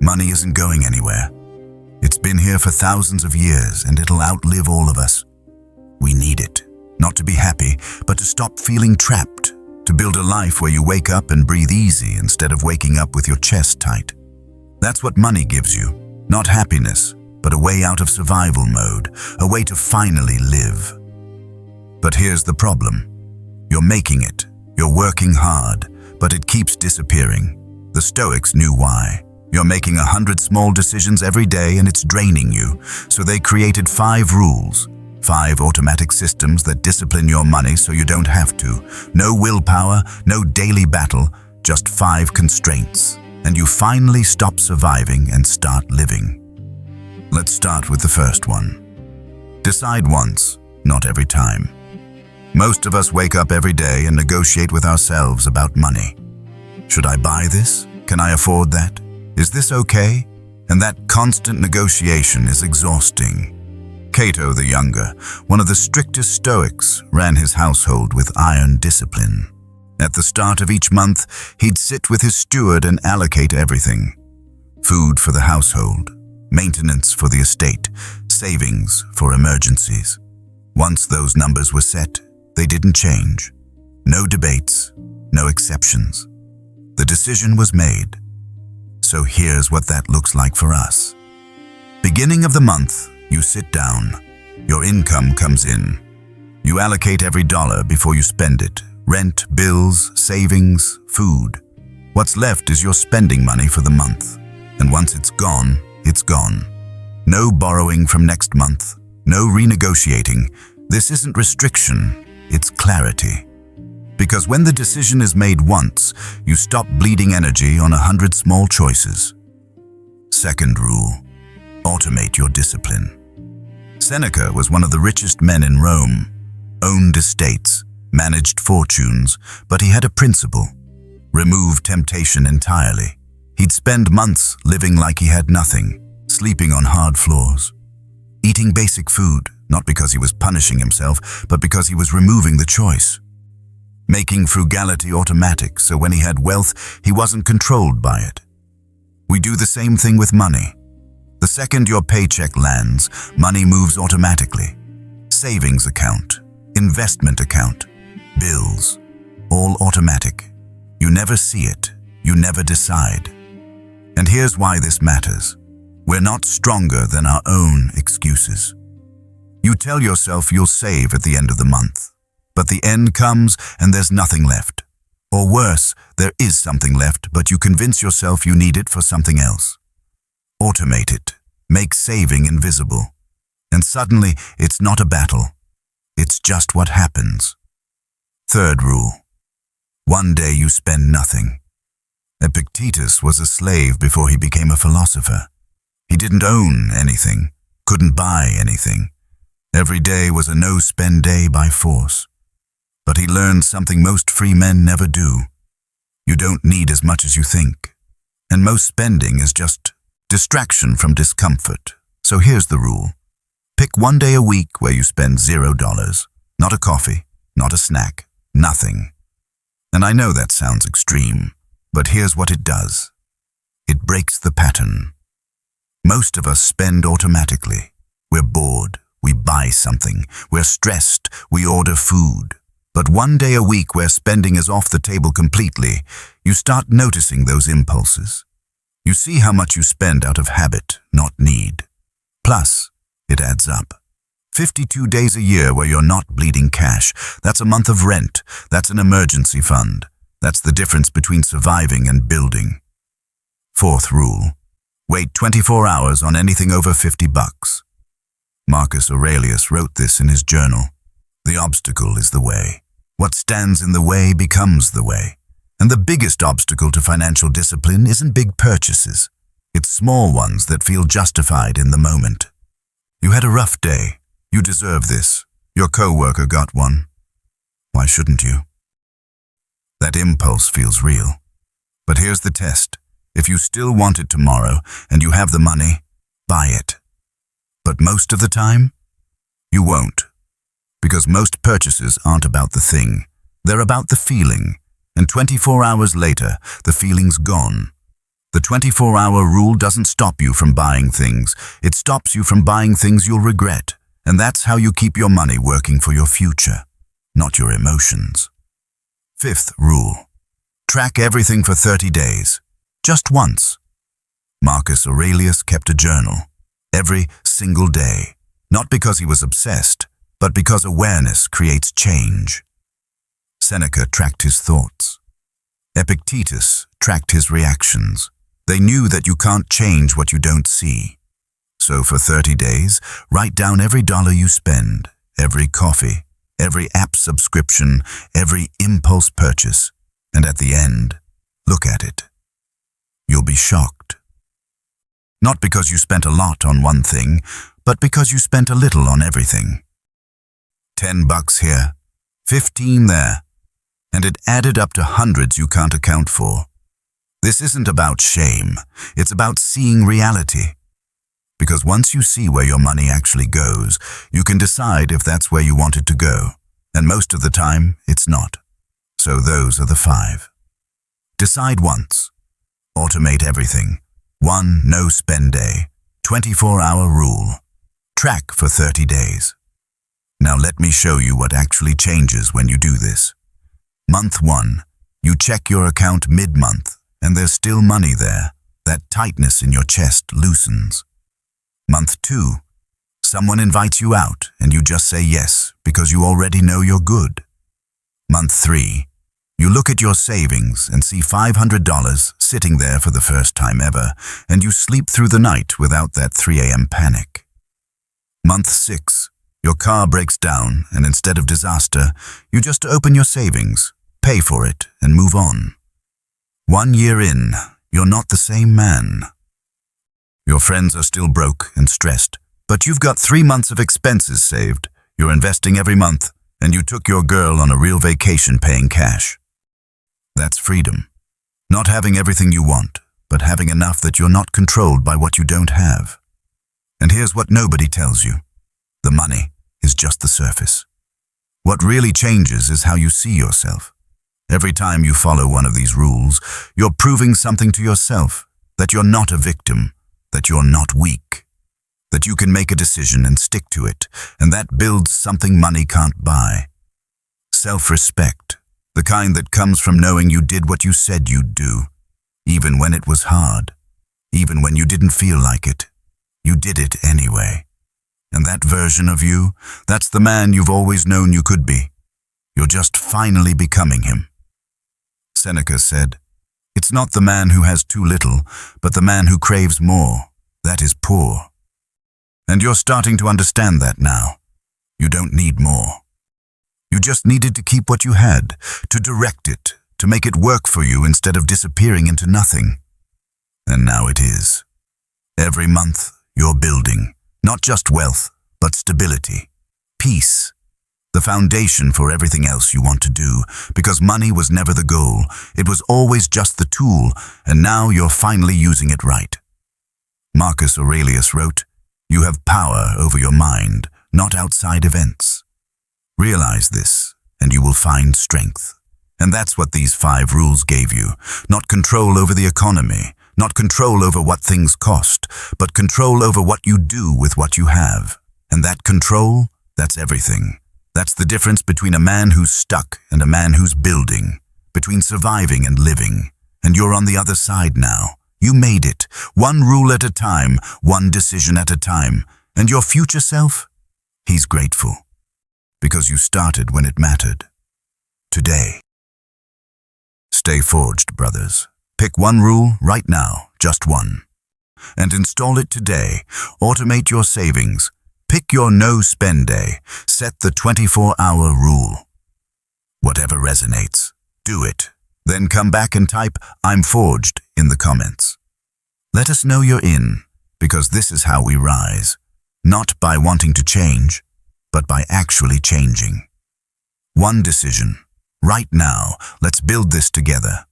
Money isn't going anywhere. It's been here for thousands of years and it'll outlive all of us. We need it, not to be happy, but to stop feeling trapped, to build a life where you wake up and breathe easy instead of waking up with your chest tight. That's what money gives you, not happiness, but a way out of survival mode, a way to finally live. But here's the problem. You're making it, you're working hard, but it keeps disappearing. The Stoics knew why. You're making 100 small decisions every day and it's draining you, so they created 5 rules. 5 automatic systems that discipline your money so you don't have to. No willpower, no daily battle, just 5 constraints. And you finally stop surviving and start living. Let's start with the first one. Decide once, not every time. Most of us wake up every day and negotiate with ourselves about money. Should I buy this? Can I afford that? Is this okay? And that constant negotiation is exhausting. Cato the Younger, one of the strictest Stoics, ran his household with iron discipline. At the start of each month, he'd sit with his steward and allocate everything. Food for the household, maintenance for the estate, savings for emergencies. Once those numbers were set, they didn't change. No debates, no exceptions. The decision was made. So here's what that looks like for us. Beginning of the month, you sit down. Your income comes in. You allocate every dollar before you spend it. Rent, bills, savings, food. What's left is your spending money for the month. And once it's gone, it's gone. No borrowing from next month. No renegotiating. This isn't restriction, it's clarity. Because when the decision is made once, you stop bleeding energy on 100 small choices. Second rule. Automate your discipline. Seneca was one of the richest men in Rome, owned estates, managed fortunes, but he had a principle: remove temptation entirely. He'd spend months living like he had nothing, sleeping on hard floors, eating basic food, not because he was punishing himself, but because he was removing the choice. Making frugality automatic, so when he had wealth, he wasn't controlled by it. We do the same thing with money. The second your paycheck lands, money moves automatically. Savings account, investment account, bills, all automatic. You never see it, you never decide. And here's why this matters. We're not stronger than our own excuses. You tell yourself you'll save at the end of the month, but the end comes and there's nothing left. Or worse, there is something left, but you convince yourself you need it for something else. Automate it. Make saving invisible. And suddenly, it's not a battle. It's just what happens. Third rule. One day you spend nothing. Epictetus was a slave before he became a philosopher. He didn't own anything, couldn't buy anything. Every day was a no-spend day by force. But he learned something most free men never do. You don't need as much as you think. And most spending is just distraction from discomfort. So here's the rule. Pick one day a week where you spend $0. Not a coffee, not a snack, nothing. And I know that sounds extreme, but here's what it does. It breaks the pattern. Most of us spend automatically. We're bored, we buy something. We're stressed, we order food. But one day a week where spending is off the table completely, you start noticing those impulses. You see how much you spend out of habit, not need. Plus, it adds up. 52 days a year where you're not bleeding cash. That's a month of rent. That's an emergency fund. That's the difference between surviving and building. Fourth rule. Wait 24 hours on anything over $50. Marcus Aurelius wrote this in his journal. The obstacle is the way. What stands in the way becomes the way. And the biggest obstacle to financial discipline isn't big purchases. It's small ones that feel justified in the moment. You had a rough day. You deserve this. Your coworker got one. Why shouldn't you? That impulse feels real. But here's the test. If you still want it tomorrow and you have the money, buy it. But most of the time, you won't. Because most purchases aren't about the thing. They're about the feeling. And 24 hours later, the feeling's gone. The 24-hour rule doesn't stop you from buying things. It stops you from buying things you'll regret. And that's how you keep your money working for your future, not your emotions. 5th rule. Track everything for 30 days. Just once. Marcus Aurelius kept a journal. Every single day. Not because he was obsessed, but because awareness creates change. Seneca tracked his thoughts. Epictetus tracked his reactions. They knew that you can't change what you don't see. So for 30 days, write down every dollar you spend, every coffee, every app subscription, every impulse purchase, and at the end, look at it. You'll be shocked. Not because you spent a lot on one thing, but because you spent a little on everything. $10 here, 15 there, and it added up to hundreds you can't account for. This isn't about shame, it's about seeing reality. Because once you see where your money actually goes, you can decide if that's where you want it to go. And most of the time, it's not. So those are the 5. Decide once. Automate everything. 1 no-spend day. 24-hour rule. Track for 30 days. Now let me show you what actually changes when you do this. Month 1. You check your account mid-month, and there's still money there. That tightness in your chest loosens. Month 2. Someone invites you out, and you just say yes because you already know you're good. Month 3. You look at your savings and see $500 sitting there for the first time ever, and you sleep through the night without that 3 a.m. panic. Month 6. Your car breaks down, and instead of disaster, you just open your savings, pay for it, and move on. 1 year in, you're not the same man. Your friends are still broke and stressed, but you've got 3 months of expenses saved, you're investing every month, and you took your girl on a real vacation paying cash. That's freedom. Not having everything you want, but having enough that you're not controlled by what you don't have. And here's what nobody tells you. The money is just the surface. What really changes is how you see yourself. Every time you follow one of these rules, you're proving something to yourself, that you're not a victim, that you're not weak, that you can make a decision and stick to it, and that builds something money can't buy. Self-respect, the kind that comes from knowing you did what you said you'd do, even when it was hard, even when you didn't feel like it. You did it anyway. And that version of you, that's the man you've always known you could be. You're just finally becoming him. Seneca said, "It's not the man who has too little, but the man who craves more. That is poor." And you're starting to understand that now. You don't need more. You just needed to keep what you had, to direct it, to make it work for you instead of disappearing into nothing. And now it is. Every month, you're building, not just wealth, but stability, peace, the foundation for everything else you want to do, because money was never the goal. It was always just the tool, and now you're finally using it right. Marcus Aurelius wrote, "You have power over your mind, not outside events." Realize this, and you will find strength. And that's what these 5 rules gave you. Not control over the economy, not control over what things cost, but control over what you do with what you have. And that control, that's everything. That's the difference between a man who's stuck and a man who's building, between surviving and living. And you're on the other side now. You made it, 1 rule at a time, 1 decision at a time. And your future self? He's grateful. Because you started when it mattered. Today. Stay forged, brothers. Pick 1 rule right now, just 1. And install it today. Automate your savings. Pick your no-spend day. Set the 24-hour rule. Whatever resonates, do it. Then come back and type, "I'm forged," in the comments. Let us know you're in, because this is how we rise. Not by wanting to change, but by actually changing. 1 decision. Right now, let's build this together.